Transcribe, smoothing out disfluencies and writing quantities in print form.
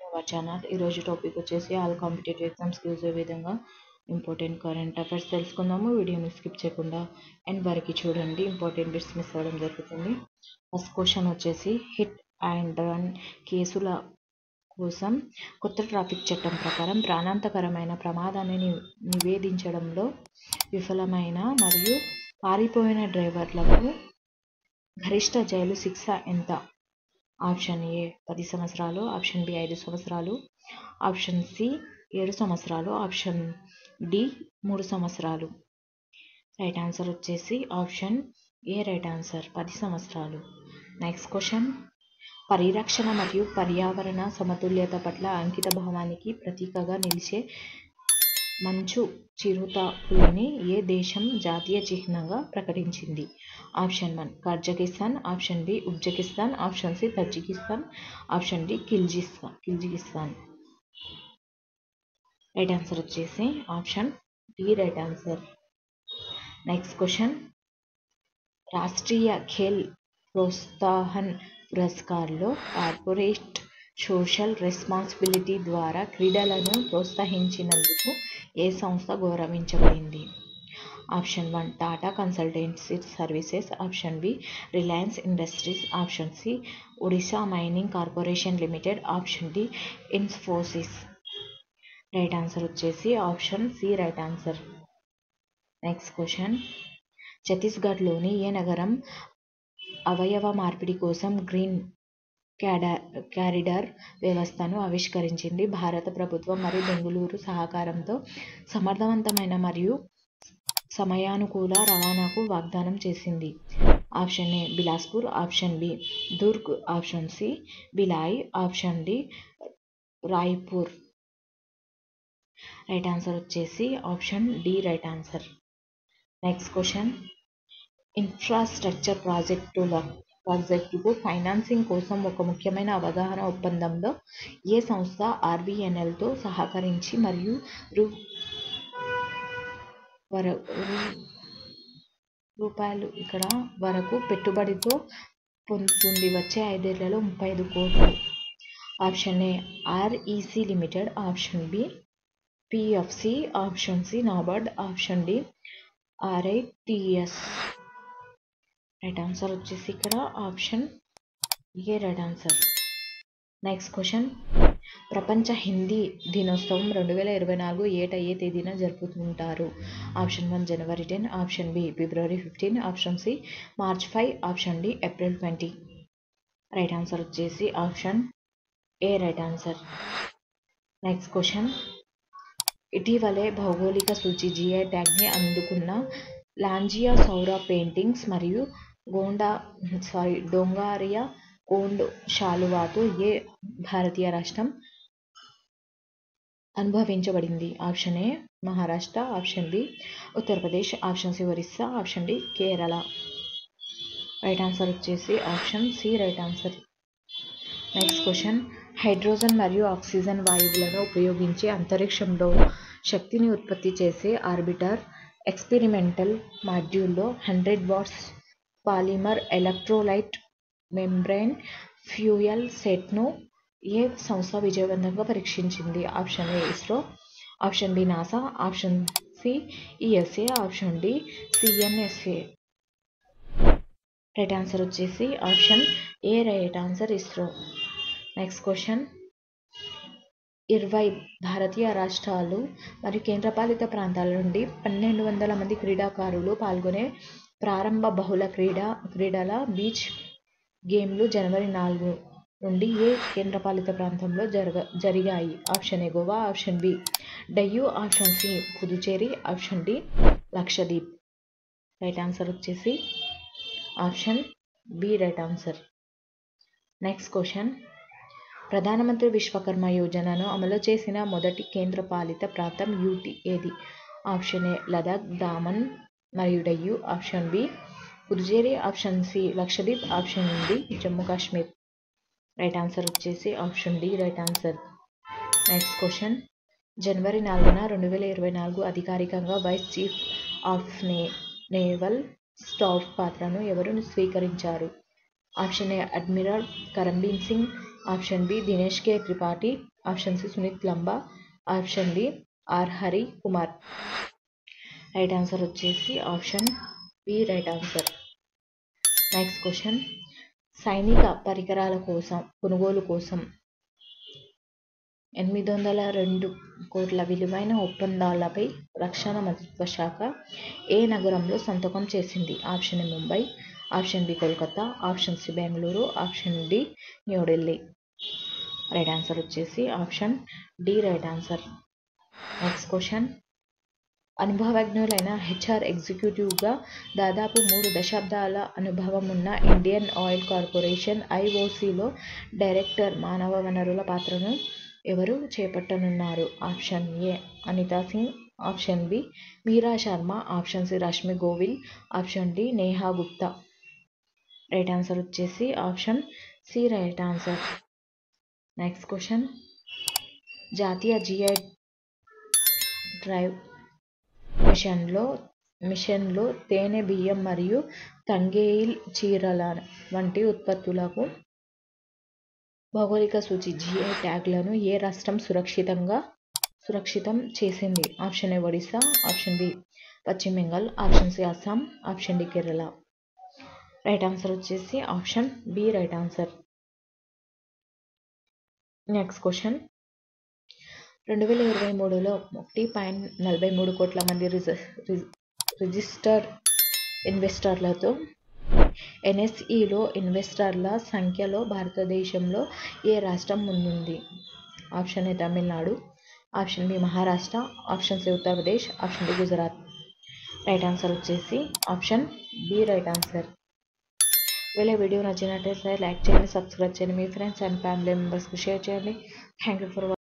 Our channel. ఈరోజు topic వచ్చేసి all competitive ఎగ్జామ్స్కి యూజ్ అయ్యే విధంగా ఇంపార్టెంట్ కరెంట్ అఫైర్స్ తెలుసుకుందాము. వీడియోని స్కిప్ చేయకుండా అండ్ వరకు చూడండి, ఇంపార్టెంట్ బిట్స్ మిస్ అవ్వడం జరుగుతుంది. ఫస్ట్ క్వశ్చన్ వచ్చేసి హిట్ అండ్ రన్ కేసుల కోసం కొత్త ట్రాఫిక్ చట్టం ప్రకారం ప్రాణాంతకరమైన ప్రమాదాన్ని నివేదించడంలో విఫలమైన మరియు పారిపోయిన డ్రైవర్లకు గరిష్ట జైలు శిక్ష ఎంత? ఆప్షన్ ఏ 10 సంవత్సరాలు, ఆప్షన్ బి 5 సంవత్సరాలు, ఆప్షన్ సి 7 సంవత్సరాలు, ఆప్షన్ డి 3 సంవత్సరాలు. రైట్ ఆన్సర్ వచ్చేసి ఆప్షన్ ఏ రైట్ ఆన్సర్ 10 సంవత్సరాలు. నెక్స్ట్ క్వశ్చన్ పరిరక్షణ మరియు పర్యావరణ సమతుల్యత పట్ల అంకిత భావానికి ప్రతీకగా నిలిచే మంచు చిరుత పులిని ఏ దేశం జాతీయ చిహ్నంగా ప్రకటించింది? Option 1 Kazakhstan, option B Uzbekistan, option C Tajikistan, option D Kyrgyzstan. Right answer వచ్చేసి option D right answer. Next question Rashtriya Khel Protsahan పురస్కార్లో కార్పొరేట్ సోషల్ రెస్పాన్సిబిలిటీ ద్వారా క్రీడలను ప్రోత్సహించినందుకు ఏ సంస్థ గౌరవించబడింది? Option 1 Tata consultancy services, option B Reliance industries, option C Odisha mining corporation limited, option D Infosys. Right answer వచ్చేసి option C right answer. Next question ఛత్తీస్గఢ్లోని ఏ నగరం అవయవ మార్పిడి కోసం గ్రీన్ కారిడార్ వ్యవస్థను ఆవిష్కరించింది? భారత ప్రభుత్వం మరియు బెంగళూరు సహకారంతో సమర్థవంతమైన మరియు సమయానుకూల రవాణాకు వాగ్దానం చేసింది. Option A Bilaspur, option B Durg, option C Bhilai, option D Raipur. Right answer వచ్చేసి option D right answer. Next question infrastructure ప్రాజెక్టుకు ఫైనాన్సింగ్ కోసం ఒక ముఖ్యమైన అవగాహన ఒప్పందంలో ఏ సంస్థ ఆర్బీఎన్ఎల్తో సహకరించి మరియు రూపాయలు ఇక్కడ వరకు పెట్టుబడితో పొందుతుంది? వచ్చే 5 ఏళ్లలో 35 కోట్లు. Option A REC limited, option B PFC, option C NABARD, option D RITES. Right answer వచ్చేసి ఇక్కడ option A right answer. Next question ప్రపంచ హిందీ దినోత్సవం 2024 ఏటా ఏ తేదీన జరుపుకుంటారు? ఆప్షన్ 1 జనవరి 10, ఆప్షన్ బి ఫిబ్రవరి 15, option C March 5, option D April 20. Right answer వచ్చేసి option A right answer. Next question ఇటీవలే భౌగోళిక సూచి జిఐ ట్యాగ్ని అందుకున్న లాంజియా సౌర పెయింటింగ్స్ మరియు డోంగారియా కోండ్ శాలువాతో ఏ భారతీయ రాష్ట్రం అనుభవించబడింది? Option A Maharashtra, option B Uttar Pradesh, option C Orissa, option D Kerala. Right answer వచ్చేసి option C right answer. Next question hydrogen మరియు ఆక్సిజన్ వాయువులను ఉపయోగించి అంతరిక్షంలో శక్తిని ఉత్పత్తి చేసే ఆర్బిటర్ ఎక్స్పెరిమెంటల్ మాడ్యూల్లో 100 watts polymer electrolyte membrane fuel సెట్ను ఏ సంస్థ విజయవంతంగా పరీక్షించింది? Option A ISRO, option B NASA, option C ESA, option D CNSA. Right answer వచ్చేసి option A right answer ISRO. Next question 20 భారతీయ రాష్ట్రాలు మరియు కేంద్రపాలిత ప్రాంతాల నుండి 1200 మంది క్రీడాకారులు పాల్గొనే ప్రారంభ బహుళ క్రీడల బీచ్ గేమ్లు జనవరి 4 నుండి ఏ కేంద్రపాలిత ప్రాంతంలో జరిగాయి? Option A Goa, option B Diu, option C Puducherry, option D Lakshadweep. Right answer వచ్చేసి option B right answer. Next question Pradhan Mantri Vishwakarma యోజనను అమలు చేసిన మొదటి కేంద్రపాలిత ప్రాంతం యూటీ ఏది? ఆప్షన్ ఏ లదాఖ్, దామన్ మరియు Diu, option B Puducherry, option C Lakshadweep, option D Jammu Kashmir. Right answer వచ్చేసి option D right answer. Next question జనవరి 4, 2024 అధికారికంగా vice chief of naval staff పాత్రను ఎవరు స్వీకరించారు? Option A admiral Karambir Singh, option B Dinesh K Tripathi, option C Sunit Lamba, option D R Hari Kumar. Right answer వచ్చేసి option B right answer. Next question, సైనిక పరికరాల కొనుగోలు కోసం 802 కోట్ల విలువైన ఒప్పందాలపై రక్షణ మంత్రిత్వ శాఖ ఏ నగరంలో సంతకం చేసింది? Option A Mumbai, option B Kolkata, option C Bengaluru, option D New Delhi. Right answer వచ్చేసి option D right answer. Next question, అనుభవజ్ఞులైన హెచ్ఆర్ ఎగ్జిక్యూటివ్గా దాదాపు 3 దశాబ్దాల అనుభవం ఉన్న ఇండియన్ ఆయిల్ కార్పొరేషన్ ఐఓసిలో డైరెక్టర్ మానవ వనరుల పాత్రను ఎవరు చేపట్టనున్నారు? Option A Anita Singh, option B Meera Sharma, option C Rashmi Govil, option D Neha Gupta. Right answer వచ్చేసి option C right answer. Next question, జాతీయ జిఐ డ్రైవ్ మిషన్లో తేనె, బియ్యం మరియు తంగేయిల్ చీరల వంటి ఉత్పత్తులకు భౌగోళిక సూచి జిఐ ట్యాగ్లను ఏ రాష్ట్రం సురక్షితం చేసింది? Option A Odisha, option B Paschim Bengal, option C Assam, option D Kerala. Right answer వచ్చేసి option B right answer. Next question, 2023లో 1.43 కోట్ల మంది రిజిస్టర్డ్ ఇన్వెస్టర్లతో ఎన్ఎస్ఈలో ఇన్వెస్టర్ల సంఖ్యలో భారతదేశంలో ఏ రాష్ట్రం ముందుంది? Option A Tamil Nadu, option B Maharashtra, option C Uttar Pradesh, option D Gujarat. Right answer వచ్చేసి option B right answer. Video నచ్చినట్లయితే లైక్ చేయండి, సబ్స్క్రైబ్ చేయండి, మీ ఫ్రెండ్స్ అండ్ ఫ్యామిలీ మెంబర్స్కి షేర్ చేయండి. Thank you for